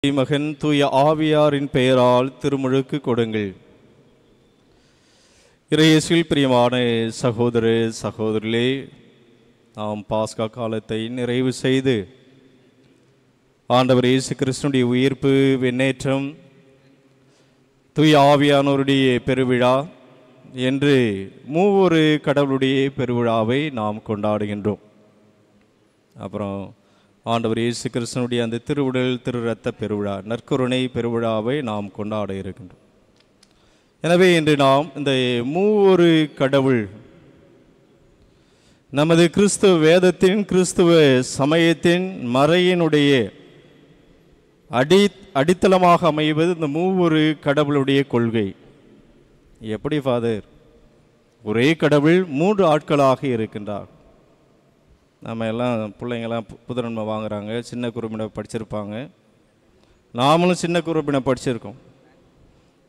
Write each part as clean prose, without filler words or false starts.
மகன் தூய ஆவியாரின் பெயரால் திருமுழுக்கு கொடுங்கள். இறையேசுவில் பிரியமான சகோதர சகோதரிகளே, நாம் பாஸ்கா காலத்தை நிறைவு செய்து ஆண்டவர் இயேசு கிறிஸ்துவினுடைய உயிர்ப்பு, விண்ணேற்றம், தூய ஆவியானோருடைய பெருவிழா என்று மூவொரு கடவுளுடைய பெருவிழாவை நாம் கொண்டாடுகின்றோம். அப்புறம் ஆண்டவர் இயேசு கிறிஸ்துவினுடைய அந்த திருவுடல் திரு இரத்த பெருவிழா, நற்கருணை பெருவிழாவை நாம் கொண்டாட இருக்கின்றோம். எனவே இன்று நாம் இந்த மூவொரு கடவுள், நமது கிறிஸ்துவ வேதத்தின், கிறிஸ்துவ சமயத்தின் மறையினுடைய அடித்தளமாக அமைவது இந்த மூவொரு கடவுளுடைய கொள்கை. எப்படி ஃபாதர்? ஒரே கடவுள் மூன்று ஆட்களாக இருக்கின்றார். நம்ம எல்லாம் பிள்ளைங்கள்லாம் புதுநன்மை வாங்குகிறாங்க, சின்ன குறுப்பினை படிச்சிருப்பாங்க, நாமளும் சின்ன குறுப்பினை படிச்சிருக்கோம்.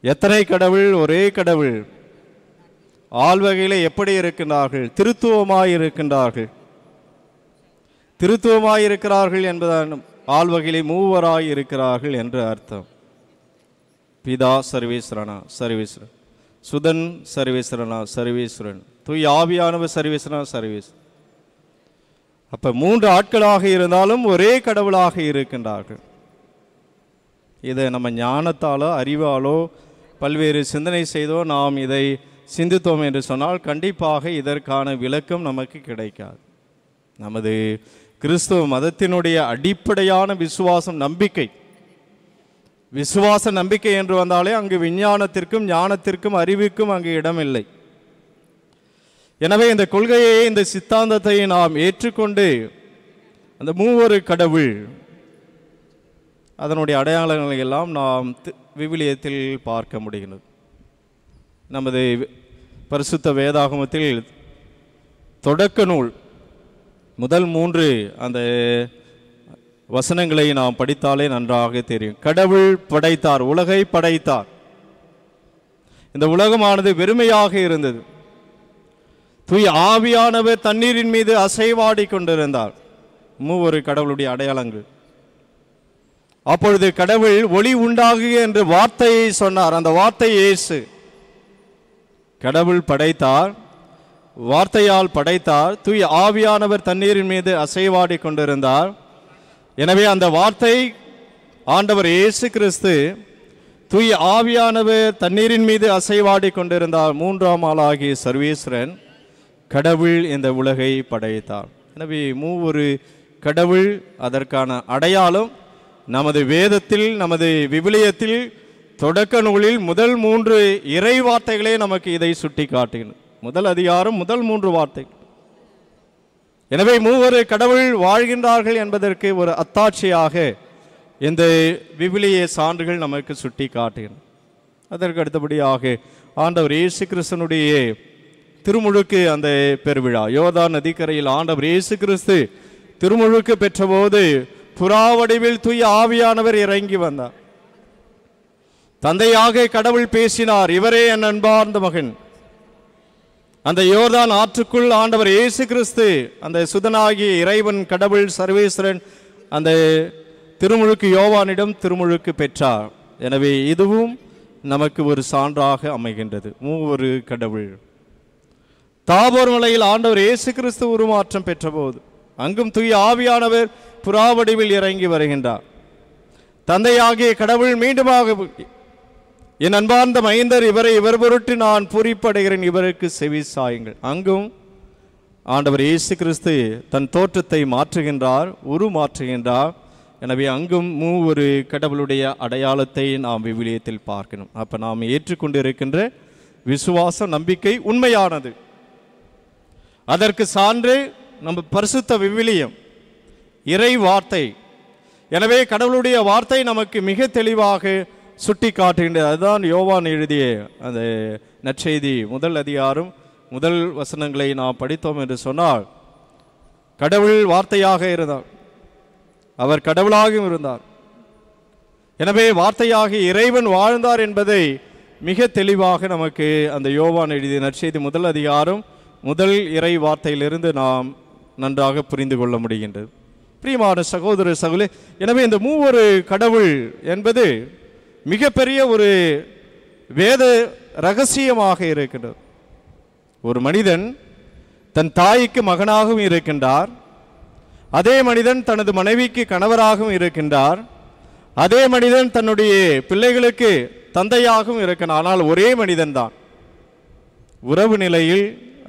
எத்தனை கடவுள்? ஒரே கடவுள். ஆள்வகையில் எப்படி இருக்கின்றார்கள்? திருத்துவமாய் இருக்கின்றார்கள். திருத்துவமாய் இருக்கிறார்கள் என்பதால் ஆள்வகையிலே மூவராய் இருக்கிறார்கள் என்று அர்த்தம். பிதா சர்வேஸ்வரனா சர்வேஸ்வரன், சுதன் சர்வேஸ்வரனா சர்வேஸ்வரன், தூய் ஆவியானவர் சர்வேஸ்வரனா சர்வேஸ்வரன். அப்போ மூன்று ஆட்களாக இருந்தாலும் ஒரே கடவுளாக இருக்கின்றார்கள். இதை நம்ம ஞானத்தாலோ அறிவாலோ பல்வேறு சிந்தனை செய்தோ நாம் இதை சிந்தித்தோம் என்று சொன்னால் கண்டிப்பாக இதற்கான விளக்கம் நமக்கு கிடைக்காது. நமது கிறிஸ்துவ மதத்தினுடைய அடிப்படையான விசுவாசம், நம்பிக்கை. விசுவாச நம்பிக்கை என்று வந்தாலே அங்கு விஞ்ஞானத்திற்கும் ஞானத்திற்கும் அறிவுக்கும் அங்கு இடமில்லை. எனவே இந்த கொள்கையை, இந்த சித்தாந்தத்தை நாம் ஏற்றுக்கொண்டு அந்த மூவொரு கடவுள் அதனுடைய அடையாளங்களை எல்லாம் நாம் விவிலியத்தில் பார்க்க முடிகிறது. நமது பரிசுத்த வேதாகமத்தில் தொடக்க நூல் முதல் 3 அந்த வசனங்களை நாம் படித்தாலே நன்றாக தெரியும். கடவுள் படைத்தார், உலகை படைத்தார். இந்த உலகமானது வெறுமையாக இருந்தது. தூய் ஆவியானவர் தண்ணீரின் மீது அசைவாடி கொண்டிருந்தார். மூவொரு கடவுளுடைய அடையாளங்கள். அப்பொழுது கடவுள் ஒளி உண்டாகுக என்று வார்த்தையை சொன்னார். அந்த வார்த்தை இயேசு. கடவுள் படைத்தார், வார்த்தையால் படைத்தார். தூய் ஆவியானவர் தண்ணீரின் மீது அசைவாடி கொண்டிருந்தார். எனவே அந்த வார்த்தை ஆண்டவர் இயேசு கிறிஸ்து. தூய் ஆவியானவர் தண்ணீரின் மீது அசைவாடி கொண்டிருந்தார். மூன்றாம் ஆளாகிய சர்வேஸ்வரன் கடவுள் இந்த உலகை படைத்தார். எனவே மூவொரு கடவுள், அதற்கான அடையாளம் நமது வேதத்தில், நமது விவிலியத்தில் தொடக்க நூலில் முதல் 3 இறை வார்த்தைகளே நமக்கு இதை சுட்டி காட்டுகிறது. முதல் அதிகாரம், முதல் 3 வார்த்தை. எனவே மூவொரு கடவுள் வாழ்கின்றார்கள் என்பதற்கு ஒரு அத்தாட்சியாக இந்த விவிலிய சான்றுகள் நமக்கு சுட்டி காட்டுகிறது. அதற்கு அடுத்தபடியாக ஆண்டவர் இயேசு கிறிஸ்துனுடைய திருமுழுக்கு அந்த பெருவிழா, யோர்தான் நதிக்கரையில் ஆண்டவர் இயேசு கிறிஸ்து திருமுழுக்கு பெற்றபோது புறா வடிவில் தூய ஆவியானவர் இறங்கி வந்தார். தந்தையாக கடவுள் பேசினார், இவரே என் அன்பார்ந்த மகன். அந்த யோர்தான் ஆற்றுக்குள் ஆண்டவர் இயேசு கிறிஸ்து, அந்த சுதனாகிய இறைவன் கடவுள் சர்வேஸ்வரன், அந்த திருமுழுக்கு யோவானிடம் திருமுழுக்கு பெற்றார். எனவே இதுவும் நமக்கு ஒரு சான்றாக அமைகின்றது. மூவொரு கடவுள். தாபோர் மலையில் ஆண்டவர் இயேசு கிறிஸ்து உருமாற்றம் பெற்றபோது அங்கும் தூய ஆவியானவர் புறா வடிவில் இறங்கி வருகின்றார். தந்தையாகிய கடவுள் மீண்டுமாக, என் அன்பார்ந்த மைந்தர் இவரை, இவர் பொருட்டு நான் பூரிப்படைகிறேன், இவருக்கு செவி சாயுங்கள். அங்கும் ஆண்டவர் இயேசு கிறிஸ்து தன் தோற்றத்தை மாற்றுகின்றார், உருமாற்றுகின்றார். எனவே அங்கும் மூவொரு கடவுளுடைய அடையாளத்தை நாம் விவிலியத்தில் பார்க்கணும். அப்போ நாம் ஏற்றுக்கொண்டிருக்கின்ற விசுவாச நம்பிக்கை உண்மையானது. அதற்கு சான்று நம்ம பரிசுத்த விவிலியம், இறை வார்த்தை. எனவே கடவுளுடைய வார்த்தை நமக்கு மிக தெளிவாக சுட்டி காட்டுகின்றது. அதுதான் யோவான் எழுதிய அந்த நற்செய்தி முதல் அதிகாரம் முதல் வசனங்களை நாம் படித்தோம் என்று சொன்னால், கடவுள் வார்த்தையாக இருந்தார், அவர் கடவுளாகவும் இருந்தார். எனவே வார்த்தையாக இறைவன் வாழ்ந்தார் என்பதை மிக தெளிவாக நமக்கு அந்த யோவான் எழுதிய நற்செய்தி முதல் அதிகாரம் முதல் இறை வார்த்தையிலிருந்து நாம் நன்றாக புரிந்து கொள்ள முடிகின்றது. பிரியமான சகோதர சகோதரி, எனவே இந்த மூவொரு கடவுள் என்பது மிகப்பெரிய ஒரு வேத ரகசியமாக இருக்கின்றது. ஒரு மனிதன் தன் தாய்க்கு மகனாகவும் இருக்கின்றார், அதே மனிதன் தனது மனைவிக்கு கணவராகவும் இருக்கின்றார், அதே மனிதன் தன்னுடைய பிள்ளைகளுக்கு தந்தையாகவும் இருக்கின்றார். ஆனால் ஒரே மனிதன் தான். உறவு நிலையில்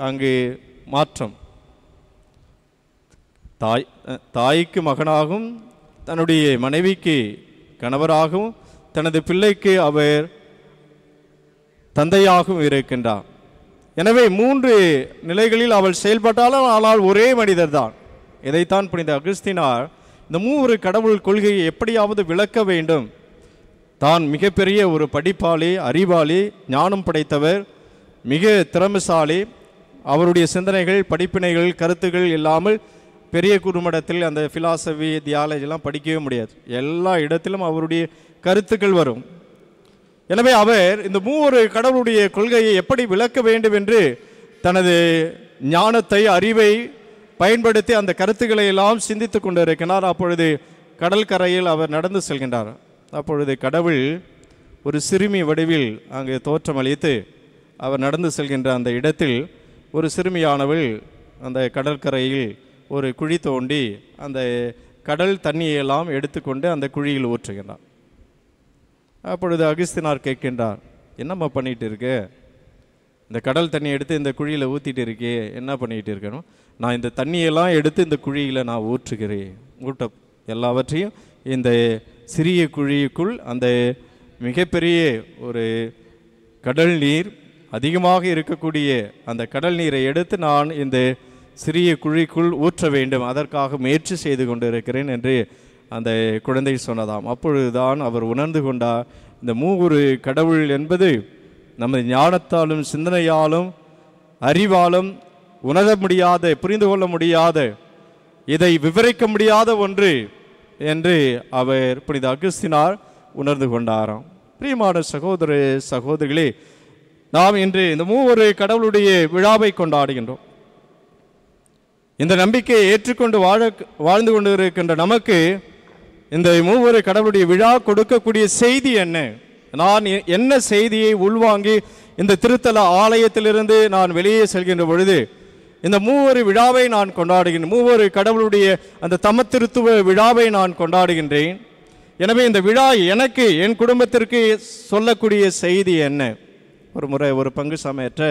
அங்கு மாற்றம். தாய்க்கு மகனாகவும் தன்னுடைய மனைவிக்கு கணவராகவும் தனது பிள்ளைக்கு அவர் தந்தையாகவும் இருக்கின்றார். எனவே 3 நிலைகளில் அவள் செயல்பட்டாலும் ஆனால் ஒரே மனிதர் தான். இதைத்தான் புனித அகஸ்தீனார் இந்த மூவொரு கடவுள் கொள்கையை எப்படியாவது விளக்க வேண்டும். தான் மிகப்பெரிய ஒரு படிப்பாளி, அறிவாளி, ஞானம் படைத்தவர், மிக திறமைசாலி. அவருடைய சிந்தனைகள், படிப்பினைகள், கருத்துக்கள் இல்லாமல் பெரிய குறுமடத்தில் அந்த ஃபிலாசபி, தியாலஜிலாம் படிக்கவே முடியாது. எல்லா இடத்திலும் அவருடைய கருத்துக்கள் வரும். எனவே அவர் இந்த மூவொரு கடவுளுடைய கொள்கையை எப்படி விளக்க வேண்டும் என்று தனது ஞானத்தை, அறிவை பயன்படுத்தி அந்த கருத்துக்களை எல்லாம் சிந்தித்து கொண்டிருக்கிறார். அப்பொழுது கடல் கரையில் அவர் நடந்து செல்கின்றார். அப்பொழுது கடவுள் ஒரு சிறுமி வடிவில் அங்கு தோற்றமளித்து அவர் நடந்து செல்கின்ற அந்த இடத்தில் ஒரு சிறுமியானவள் அந்த கடற்கரையில் ஒரு குழி தோண்டி அந்த கடல் தண்ணியெல்லாம் எடுத்துக்கொண்டு அந்த குழியில் ஊற்றுகின்றார். அப்பொழுது அகஸ்தீனார் கேட்கின்றார், என்னம்மா பண்ணிகிட்டு இருக்கு? இந்த கடல் தண்ணி எடுத்து இந்த குழியில் ஊற்றிட்டு இருக்கே, என்ன பண்ணிகிட்டு இருக்கணும்? நான் இந்த தண்ணியெல்லாம் எடுத்து இந்த குழியில் நான் ஊற்றுகிறேன். எல்லாவற்றையும் இந்த சிறிய குழிக்குள் அந்த மிகப்பெரிய ஒரு கடல் நீர் அதிகமாக இருக்கக்கூடிய அந்த கடல் நீரை எடுத்து நான் இந்த சிறிய குழிக்குள் ஊற்ற வேண்டும், அதற்காக முயற்சி செய்து கொண்டு இருக்கிறேன் என்று அந்த குழந்தை சொன்னதாம். அப்பொழுதுதான் அவர் உணர்ந்து கொண்டார், இந்த மூவொரு கடவுள் என்பது நமது ஞானத்தாலும் சிந்தனையாலும் அறிவாலும் உணர முடியாத, புரிந்து கொள்ள முடியாத, இதை விவரிக்க முடியாத ஒன்று என்று அவர் புனித அகஸ்தீனார் உணர்ந்து கொண்டாராம். பிரியமான சகோதர சகோதரிகளே, நாம் இன்று இந்த மூவொரு கடவுளுடைய விழாவை கொண்டாடுகின்றோம். இந்த நம்பிக்கையை ஏற்றுக்கொண்டு வாழ்ந்து கொண்டு இருக்கின்ற நமக்கு இந்த மூவொரு கடவுளுடைய விழா கொடுக்கக்கூடிய செய்தி என்ன? நான் என்ன செய்தியை உள்வாங்கி இந்த திருத்தல ஆலயத்திலிருந்து நான் வெளியே செல்கின்ற பொழுது இந்த மூவொரு விழாவை நான் கொண்டாடுகின்றேன், மூவொரு கடவுளுடைய அந்த தமத்திருத்துவ விழாவை நான் கொண்டாடுகின்றேன். எனவே இந்த விழா எனக்கு, என் குடும்பத்திற்கு சொல்லக்கூடிய செய்தி என்ன? ஒரு முறை ஒரு பங்கு சமையற்ற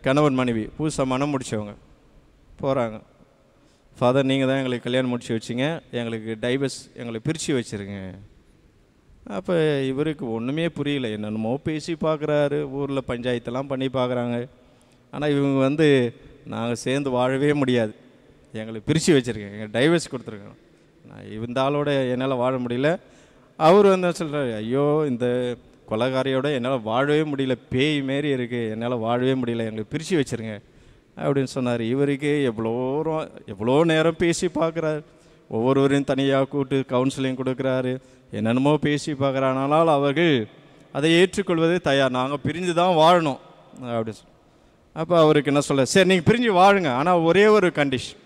கணவன் மனைவி புதுசாக மனம் முடித்தவங்க போகிறாங்க. ஃபாதர், நீங்கள் தான் எங்களுக்கு கல்யாணம் முடிச்சு வச்சிங்க, எங்களுக்கு டைவர்ஸ், எங்களை பிரித்து வச்சுருங்க. அப்போ இவருக்கு ஒன்றுமே புரியல. என்னென்னமோ பேசி பார்க்குறாரு, ஊரில் பஞ்சாயத்தெல்லாம் பண்ணி பார்க்குறாங்க. ஆனால் இவங்க நாங்கள் சேர்ந்து வாழவே முடியாது, எங்களை பிரித்து வச்சுருக்கேன், எங்கள் டைவர்ஸ் கொடுத்துருக்கேன், நான் இந்த ஆளோட என்னால் வாழ முடியல. அவர் சொல்கிறார், ஐயோ இந்த கொலைகாரியோட என்னால் வாழவே முடியல, பேய் மாரி இருக்குது, என்னால் வாழவே முடியல, எங்களை பிரித்து வச்சுருங்க அப்படின்னு சொன்னார். இவருக்கு எவ்வளோ நேரம் பேசி பார்க்குறாரு, ஒவ்வொருவரையும் தனியாக கூட்டு கவுன்சிலிங் கொடுக்குறாரு, என்னென்னமோ பேசி பார்க்குறானால் அவர்கள் அதை ஏற்றுக்கொள்வது தயார், நாங்கள் பிரிஞ்சு தான் வாழணும் அப்படின்னு சொல்லி. அப்போ அவருக்கு என்ன சொல்ல, சரி நீங்கள் பிரிஞ்சு வாழுங்க, ஆனால் ஒரே ஒரு கண்டிஷன்,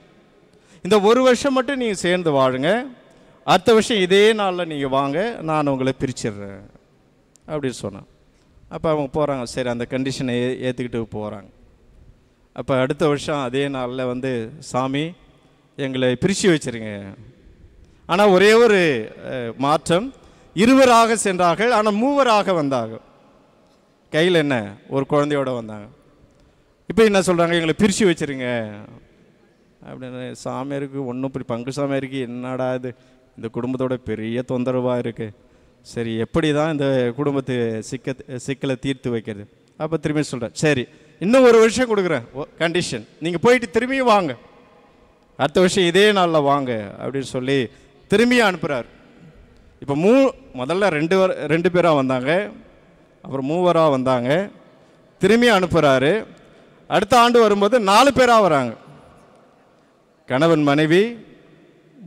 இந்த 1 வருஷம் மட்டும் நீங்கள் சேர்ந்து வாழுங்க, அடுத்த வருஷம் இதே நாளில் நீங்கள் வாங்க, நான் உங்களை பிரிச்சிடுறேன் அப்படின்னு சொன்னேன். அப்போ அவங்க போகிறாங்க. சரி, அந்த கண்டிஷனை ஏற்றுக்கிட்டு போகிறாங்க. அப்போ அடுத்த வருஷம் அதே நாளில் சாமி எங்களை பிரித்து வச்சுருங்க, ஆனால் ஒரே ஒரு மாற்றம், 2 சென்றார்கள், ஆனால் 3 வந்தாங்க. கையில் என்ன, ஒரு குழந்தையோடு வந்தாங்க. இப்போ என்ன சொல்கிறாங்க, எங்களை பிரித்து வச்சுருங்க அப்படின்னு. சாமியாருக்கு ஒன்றும் பங்கு சாமியாருக்கு என்னடா இது, இந்த குடும்பத்தோட பெரிய தொந்தரவாக இருக்குது, சரி எப்படி தான் இந்த குடும்பத்தை சிக்கலை தீர்த்து வைக்கிறது. அப்போ திரும்பி சொல்கிறேன், சரி இன்னும் 1 வருஷம் கொடுக்குறேன், கண்டிஷன், நீங்கள் போயிட்டு திரும்பியும் வாங்க, அடுத்த வருஷம் இதே நாளில் வாங்க அப்படின்னு சொல்லி திரும்பியும் அனுப்புகிறார். இப்போ முதல்ல 2 பேராக வந்தாங்க, அப்புறம் 3 வந்தாங்க, திரும்பியும் அனுப்புகிறாரு. அடுத்த ஆண்டு வரும்போது 4 பேராக வராங்க. கணவன் மனைவி,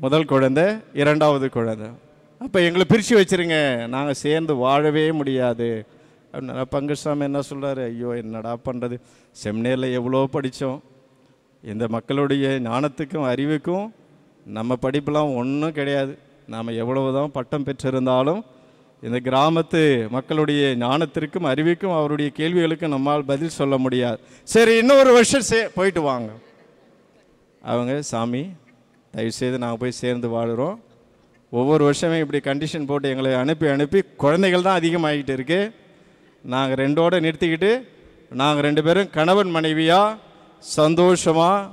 முதல் குழந்தை, 2வது குழந்தை. அப்போ எங்களை பிரித்து வச்சுருங்க, நாங்கள் சேர்ந்து வாழவே முடியாது அப்படின்னா பங்குசாமி என்ன சொல்கிறாரு, ஐயோ என்னடா பண்ணுறது, செமினேரில் எவ்வளோ படித்தோம், இந்த மக்களுடைய ஞானத்துக்கும் அறிவுக்கும் நம்ம படிப்பெல்லாம் ஒன்றும் கிடையாது. நாம் எவ்வளவு தான் பட்டம் பெற்றிருந்தாலும் இந்த கிராமத்து மக்களுடைய ஞானத்திற்கும் அறிவுக்கும் அவருடைய கேள்விகளுக்கும் நம்மால் பதில் சொல்ல முடியாது. சரி, இன்னொரு வருஷம் போயிட்டு வாங்க. அவங்க, சாமி தயவுசெய்து நாங்கள் போய் சேர்ந்து வாழுகிறோம். ஒவ்வொரு வருஷமே இப்படி கண்டிஷன் போட்டு எங்களை அனுப்பி குழந்தைகள் தான் அதிகமாகிட்டு இருக்கு. நாங்கள் 2ஓட நிறுத்திக்கிட்டு நாங்கள் 2 பேரும் கணவன் மனைவியாக சந்தோஷமாக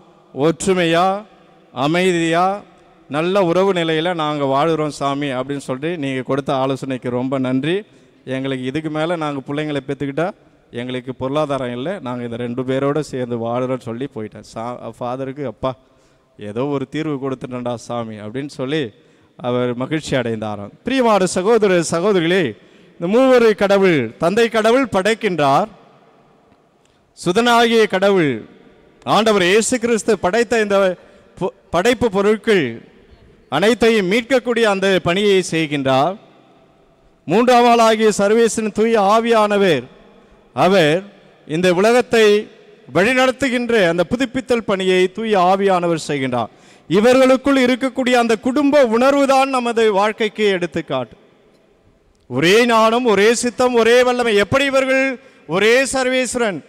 ஒற்றுமையாக அமைதியாக நல்ல உறவு நிலையில் நாங்கள் வாழுகிறோம் சாமி அப்படின்னு சொல்லிட்டு நீங்கள் கொடுத்த ஆலோசனைக்கு ரொம்ப நன்றி. எங்களுக்கு இதுக்கு மேலே நாங்கள் பிள்ளைங்களை பெற்றுக்கிட்டால் எங்களுக்கு பொருளாதாரம் இல்லை, நாங்கள் இந்த 2 பேரோடு சேர்ந்து வாழுறோன்னு சொல்லி போயிட்டேன். ஃபாதருக்கு அப்பா ஏதோ ஒரு தீர்வு கொடுத்துட்டா சாமி அப்படின்னு சொல்லி அவர் மகிழ்ச்சி அடைந்தாராம். பிரியமான சகோதர சகோதரிகளே, இந்த மூவரு கடவுள், தந்தை கடவுள் படைக்கின்றார். சுதனாகிய கடவுள் ஆண்டவர் இயேசு கிறிஸ்து படைத்த இந்த படைப்பு பொருட்கள் அனைத்தையும் மீட்கக்கூடிய அந்த பணியை செய்கின்றார். 3ஆம் ஆளாகிய சர்வேசன் தூய ஆவியானவர் அவர் இந்த உலகத்தை வழிநடத்துகின்ற அந்த புதுப்பித்தல் பணியை தூய ஆவியானவர் செய்கின்றார். இவர்களுக்குள் இருக்கக்கூடிய அந்த குடும்ப உணர்வு தான் நமது வாழ்க்கைக்கு எடுத்துக்காட்டு. ஒரே ஞானம், ஒரே சித்தம், ஒரே வல்லமை. எப்படி இவர்கள் ஒரே சர்வேஸ்வரன்?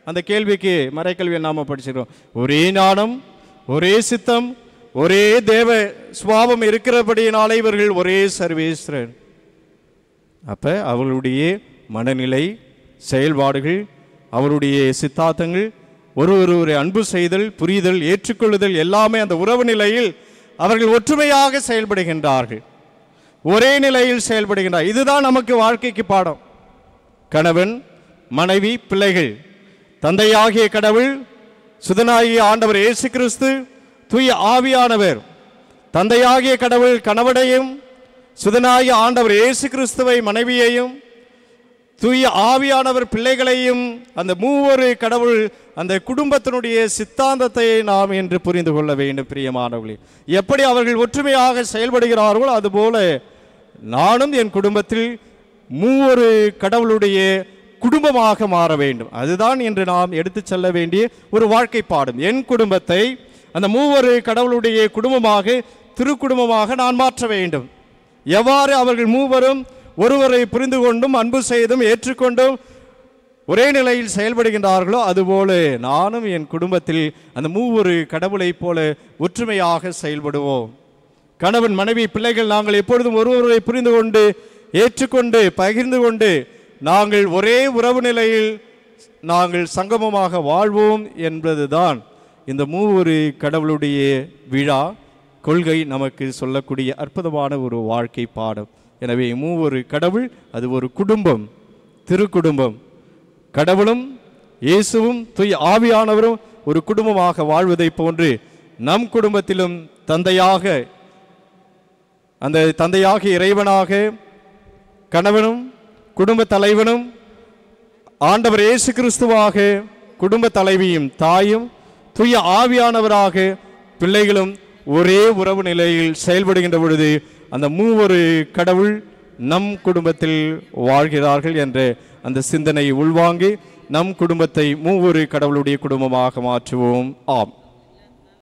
அந்த கேள்விக்கு மறைக்கல்வியை நாம படிச்சிருக்கோம். ஒரே ஞானம், ஒரே சித்தம், ஒரே தேவ சுபாவம் இருக்கிறபடியினாலே இவர்கள் ஒரே சர்வேஸ்வரன். அப்ப அவர்களுடைய மனநிலை, செயல்பாடுகள், அவருடைய சித்தாந்தங்கள், ஒருவரை அன்பு செய்தல், புரிதல், ஏற்றுக்கொள்ளுதல் எல்லாமே அந்த உறவு நிலையில் அவர்கள் ஒற்றுமையாக செயல்படுகின்றார்கள், ஒரே நிலையில் செயல்படுகின்றார். இதுதான் நமக்கு வாழ்க்கைக்கு பாடம். கணவன், மனைவி, பிள்ளைகள், தந்தையாகிய கடவுள், சுதனாகிய ஆண்டவர் இயேசு கிறிஸ்து, தூய ஆவியானவர். தந்தையாகிய கடவுள் கணவனையும், சுதனாகிய ஆண்டவர் இயேசு கிறிஸ்துவை மனைவியையும், தூய ஆவியானவர் பிள்ளைகளையும், அந்த மூவரு கடவுள் அந்த குடும்பத்தினுடைய சித்தாந்தத்தை நாம் என்று புரிந்து கொள்ள வேண்டும். பிரியமானவர்களே, எப்படி அவர்கள் ஒற்றுமையாக செயல்படுகிறார்களோ அதுபோல நானும் என் குடும்பத்தில் மூவரு கடவுளுடைய குடும்பமாக மாற வேண்டும். அதுதான் இன்று நாம் எடுத்து செல்ல வேண்டிய ஒரு வாழ்க்கை பாடம். என் குடும்பத்தை அந்த மூவரு கடவுளுடைய குடும்பமாக, திருக்குடும்பமாக நான் மாற்ற வேண்டும். எவ்வாறு அவர்கள் மூவரும் ஒருவரை புரிந்து கொண்டும் அன்பு செய்தும் ஏற்றுக்கொண்டும் ஒரே நிலையில் செயல்படுகின்றார்களோ அதுபோல நானும் என் குடும்பத்தில் அந்த மூவரு கடவுளைப் போல ஒற்றுமையாக செயல்படுவோம். கணவன், மனைவி, பிள்ளைகள் நாங்கள் எப்பொழுதும் ஒருவரை புரிந்து கொண்டு ஏற்றுக்கொண்டு பகிர்ந்து கொண்டு நாங்கள் ஒரே உறவு நிலையில் நாங்கள் சங்கமமாக வாழ்வோம் என்பதுதான் இந்த மூவரு கடவுளுடைய விழா கொள்கை நமக்கு சொல்லக்கூடிய அற்புதமான ஒரு வாழ்க்கை பாடம். எனவே மூவரு கடவுள் அது ஒரு குடும்பம், திருக்குடும்பம். கடவுளும் இயேசுவும் தூய ஆவியானவரும் ஒரு குடும்பமாக வாழ்வதை போன்று நம் குடும்பத்திலும் அந்த தந்தையாக இறைவனாக கணவனும் குடும்ப தலைவனும், ஆண்டவர் இயேசு கிறிஸ்துவாக குடும்ப தலைவியும் தாயும், தூய ஆவியானவராக பிள்ளைகளும் ஒரே உறவு நிலையில் செயல்படுகின்ற பொழுது அந்த மூவரு கடவுள் நம் குடும்பத்தில் வாழ்கிறார்கள் என்ற அந்த சிந்தனையை உள்வாங்கி நம் குடும்பத்தை மூவரு கடவுளுடைய குடும்பமாக மாற்றுவோம். ஆம்.